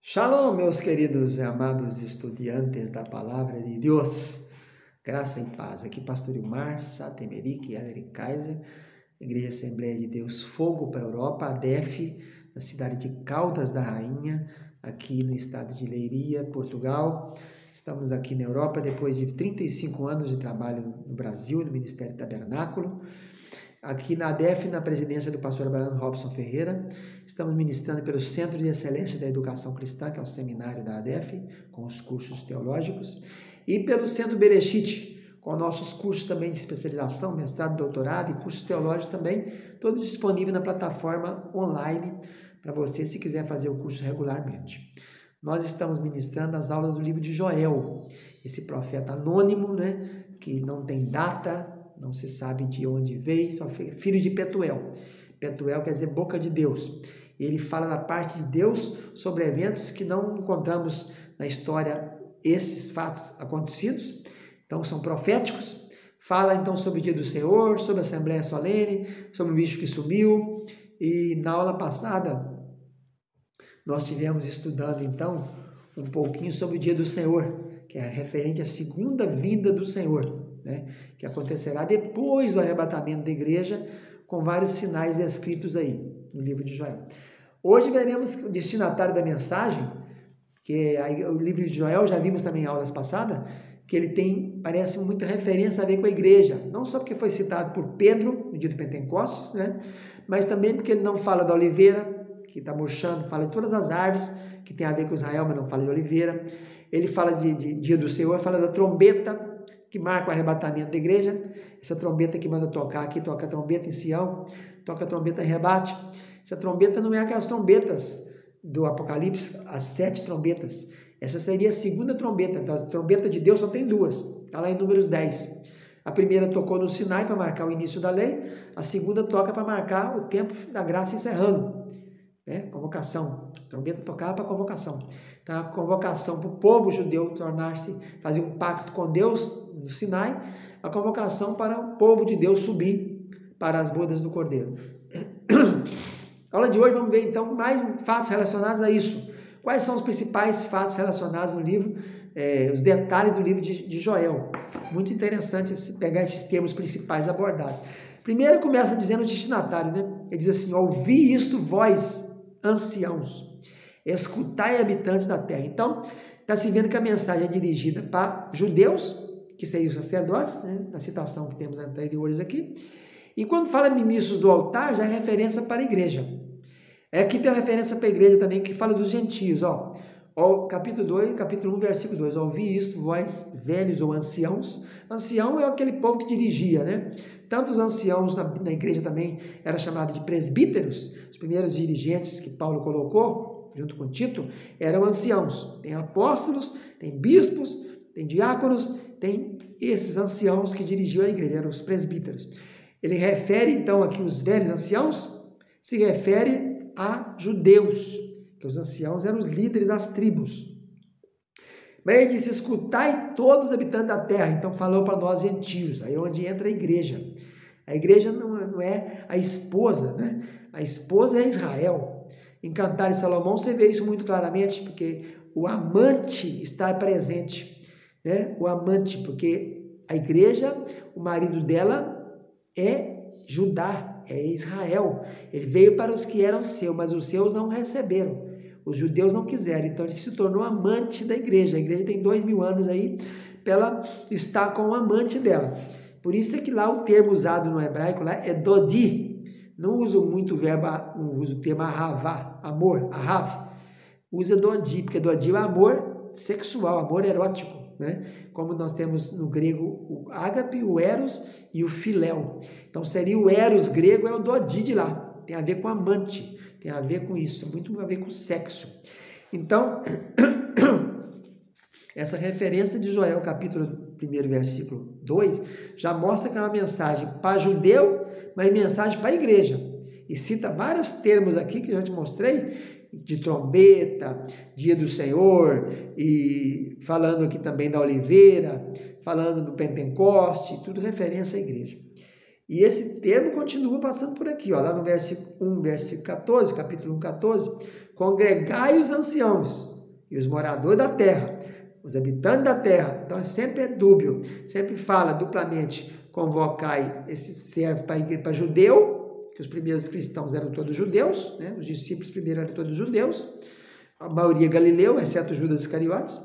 Shalom, meus queridos e amados estudantes da Palavra de Deus. Graça e paz. Aqui Pastor Ilmar, Satemeric e Alery Kaiser, Igreja Assembleia de Deus Fogo para a Europa, ADEF, na cidade de Caldas da Rainha, aqui no estado de Leiria, Portugal. Estamos aqui na Europa depois de 35 anos de trabalho no Brasil, no Ministério Tabernáculo. Aqui na ADEF, na presidência do pastor Abraham Robson Ferreira, estamos ministrando pelo Centro de Excelência da Educação Cristã, que é o seminário da ADEF, com os cursos teológicos, e pelo Centro Bereshit, com nossos cursos também de especialização, mestrado, doutorado e cursos teológicos também, todos disponíveis na plataforma online para você, se quiser fazer o curso regularmente. Nós estamos ministrando as aulas do livro de Joel, esse profeta anônimo, que não tem data, não se sabe de onde veio, só filho de Petuel. Petuel quer dizer boca de Deus. Ele fala da parte de Deus sobre eventos que não encontramos na história, esses fatos acontecidos. Então são proféticos. Fala então sobre o dia do Senhor, sobre a Assembleia Solene, sobre o bicho que sumiu. E na aula passada nós tivemos estudando então um pouquinho sobre o dia do Senhor, que é referente à segunda vinda do Senhor, que acontecerá depois do arrebatamento da igreja, com vários sinais escritos aí no livro de Joel. Hoje veremos o destinatário da mensagem, que é o livro de Joel, já vimos também em aulas passadas, que ele tem, parece muita referência a ver com a igreja, não só porque foi citado por Pedro no dia do Pentecostes, mas também porque ele não fala da oliveira, que está murchando, fala de todas as árvores que tem a ver com Israel, mas não fala de oliveira. Ele fala de dia do Senhor, fala da trombeta, que marca o arrebatamento da igreja, essa trombeta que manda tocar aqui, toca a trombeta em Sião, toca a trombeta em rebate. Essa trombeta não é aquelas trombetas do Apocalipse, as 7 trombetas. Essa seria a segunda trombeta. Então, a trombeta de Deus só tem 2, está lá em Números 10. A primeira tocou no Sinai para marcar o início da lei, a segunda toca para marcar o tempo da graça encerrando, convocação. A trombeta tocava para convocação. Então, a convocação para o povo judeu tornar-se, fazer um pacto com Deus no Sinai, a convocação para o povo de Deus subir para as bodas do Cordeiro. Na aula de hoje vamos ver então mais fatos relacionados a isso. Quais são os principais fatos relacionados no livro, os detalhes do livro de Joel. Muito interessante pegar esses termos principais abordados. Primeiro começa dizendo o destinatário, Ele diz assim: ouvi isto vós, anciãos, escutai, habitantes da terra. Então, está se vendo que a mensagem é dirigida para judeus, que seriam os sacerdotes, na citação que temos anteriores aqui. E quando fala ministros do altar, já é referência para a igreja. Aqui tem uma referência para a igreja também, que fala dos gentios. Capítulo 1, versículo 2. Ouvi isso, vós velhos ou anciãos. Ancião é aquele povo que dirigia, Tanto os anciãos na igreja também eram chamados de presbíteros. Os primeiros dirigentes que Paulo colocou, junto com Tito, eram anciãos. Tem apóstolos, tem bispos, tem diáconos, tem esses anciãos que dirigiam a igreja, eram os presbíteros. Ele refere então aqui os velhos anciãos, se refere a judeus, que os anciãos eram os líderes das tribos. Mas ele disse: escutai todos os habitantes da terra. Então falou para nós gentios, aí é onde entra a igreja. A igreja não é a esposa, A esposa é Israel. Em Cantares de Salomão você vê isso muito claramente, porque o amante está presente, O amante, porque a igreja, o marido dela é Judá, é Israel. Ele veio para os que eram seus, mas os seus não receberam. Os judeus não quiseram, então ele se tornou amante da igreja. A igreja tem 2000 anos aí, para ela estar com o amante dela. Por isso é que lá o termo usado no hebraico lá é dodi. Não uso muito o verbo, não uso o termo ahavá, amor, ahav. Usa dodi, porque dodi é amor sexual, amor erótico, Como nós temos no grego o ágape, o eros e o filéu. Então seria o eros grego, é o dodi de lá. Tem a ver com amante, tem a ver com isso, muito a ver com sexo. Então, essa referência de Joel, capítulo 1, versículo 2, já mostra que é uma mensagem para judeu, mas mensagem para a igreja. E cita vários termos aqui que eu já te mostrei, de trombeta, dia do Senhor, e falando aqui também da oliveira, falando do Pentecoste, tudo referência à igreja. E esse termo continua passando por aqui, lá no versículo 1, versículo 14, capítulo 1, 14, congregai os anciãos e os moradores da terra, os habitantes da terra. Então sempre é dúbio, sempre fala duplamente, convocai esse servo para judeu, que os primeiros cristãos eram todos judeus, né? Os discípulos primeiro eram todos judeus, a maioria galileu, exceto Judas Iscariotes,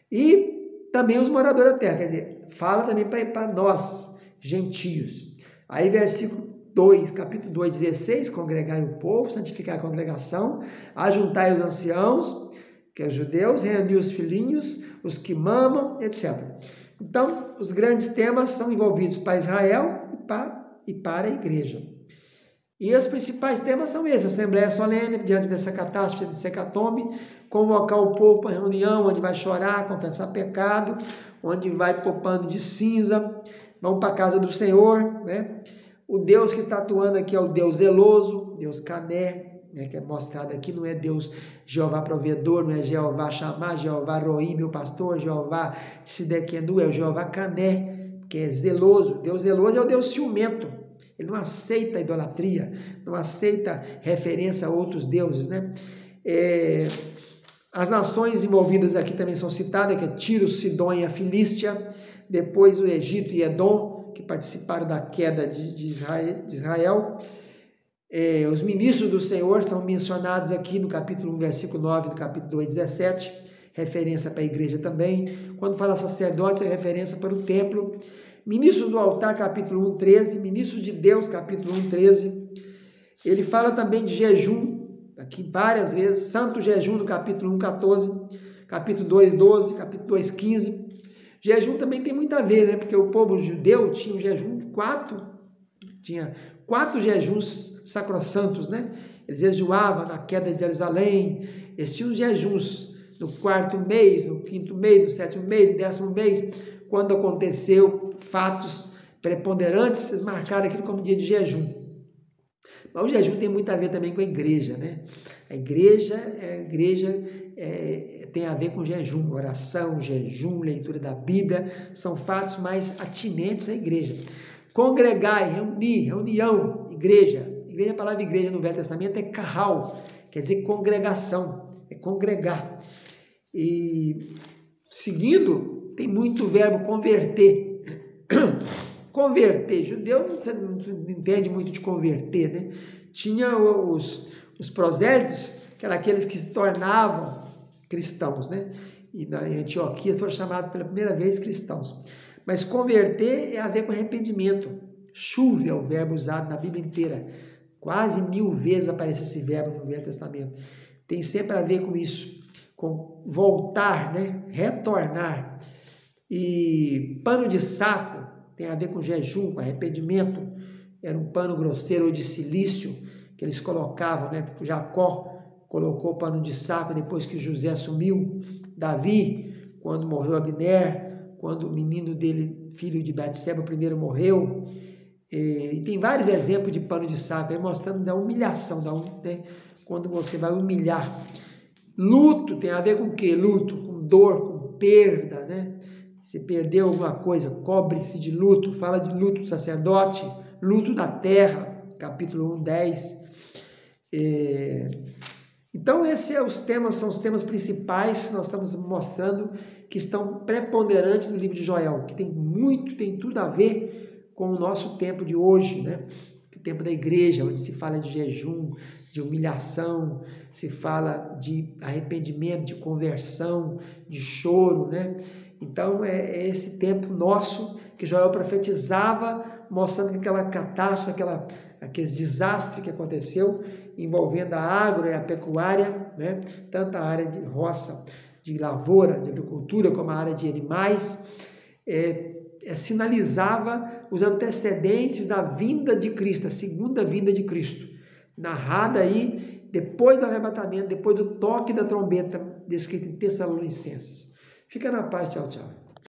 e também os moradores da terra, quer dizer, fala também para nós, gentios. Aí versículo 2, capítulo 2, 16, congregai o povo, santificai a congregação, ajuntai os anciãos, que é os judeus, reunir os filhinhos, os que mamam, etc. Então, os grandes temas são envolvidos para Israel e para a igreja. E os principais temas são esses: Assembleia solene, diante dessa catástrofe, desse hecatombe, convocar o povo para reunião, onde vai chorar, confessar pecado, onde vai pôr pano de cinza, vão para a casa do Senhor, né? O Deus que está atuando aqui é o Deus zeloso, Deus Cané, né, que é mostrado aqui, não é Deus Jeová provedor, não é Jeová Chamar, Jeová Roí, meu pastor, Jeová Sidequenu, é o Jeová Cané, que é zeloso. Deus zeloso é o Deus ciumento, ele não aceita idolatria, não aceita referência a outros deuses, né? As nações envolvidas aqui também são citadas, que é Tiro, Sidom e a Filístia, depois o Egito e Edom, que participaram da queda de Israel. Os ministros do Senhor são mencionados aqui no capítulo 1, versículo 9, do capítulo 2, 17, referência para a igreja também. Quando fala sacerdotes, é referência para o templo. Ministros do altar, capítulo 1, 13, ministros de Deus, capítulo 1, 13. Ele fala também de jejum, aqui várias vezes, santo jejum, no capítulo 1, 14, capítulo 2, 12, capítulo 2, 15. Jejum também tem muito a ver, né? Porque o povo judeu tinha um jejum de quatro jejuns sacrossantos, né? Eles jejuavam na queda de Jerusalém, eles tinham jejuns no 4º mês, no 5º mês, no 7º mês, no 10º mês, quando aconteceu fatos preponderantes, eles marcaram aquilo como dia de jejum. Mas o jejum tem muito a ver também com a igreja, né? A igreja tem a ver com jejum, oração, jejum, leitura da Bíblia, são fatos mais atinentes à igreja. Congregai, reunir, reunião, igreja. A palavra igreja no Velho Testamento é carral, quer dizer congregação, é congregar. E seguindo, tem muito verbo converter. Converter, judeu não entende muito de converter, né? Tinha os prosélitos, que eram aqueles que se tornavam cristãos, né? E na Antioquia foram chamados pela primeira vez cristãos. Mas converter é a ver com arrependimento. Chuve é o verbo usado na Bíblia inteira. Quase 1000 vezes aparece esse verbo no Velho Testamento. Tem sempre a ver com isso, com voltar, né? Retornar. E pano de saco tem a ver com jejum, com arrependimento. Era um pano grosseiro ou de silício que eles colocavam, né? Jacó colocou pano de saco depois que José sumiu. Davi, quando morreu Abner, quando o menino dele, filho de Betseba, o primeiro morreu. E tem vários exemplos de pano de saco aí mostrando da humilhação, né? Quando você vai humilhar. Luto tem a ver com o quê? Luto, com dor, com perda, né? Se perdeu alguma coisa, cobre-se de luto. Fala de luto do sacerdote, luto da terra, capítulo 1, 10. Então, são os temas principais que nós estamos mostrando que estão preponderantes no livro de Joel, que tem tudo a ver com o nosso tempo de hoje, né? O tempo da igreja, onde se fala de jejum, de humilhação, se fala de arrependimento, de conversão, de choro, né? Então, é esse tempo nosso que Joel profetizava, mostrando que aquela catástrofe, aquele desastre que aconteceu, envolvendo a agro e a pecuária, né? Tanto a área de roça, de lavoura, de agricultura, como a área de animais, sinalizava os antecedentes da vinda de Cristo, a segunda vinda de Cristo, narrada aí depois do arrebatamento, depois do toque da trombeta, descrito em Tessalonicenses. Fica na paz, tchau, tchau.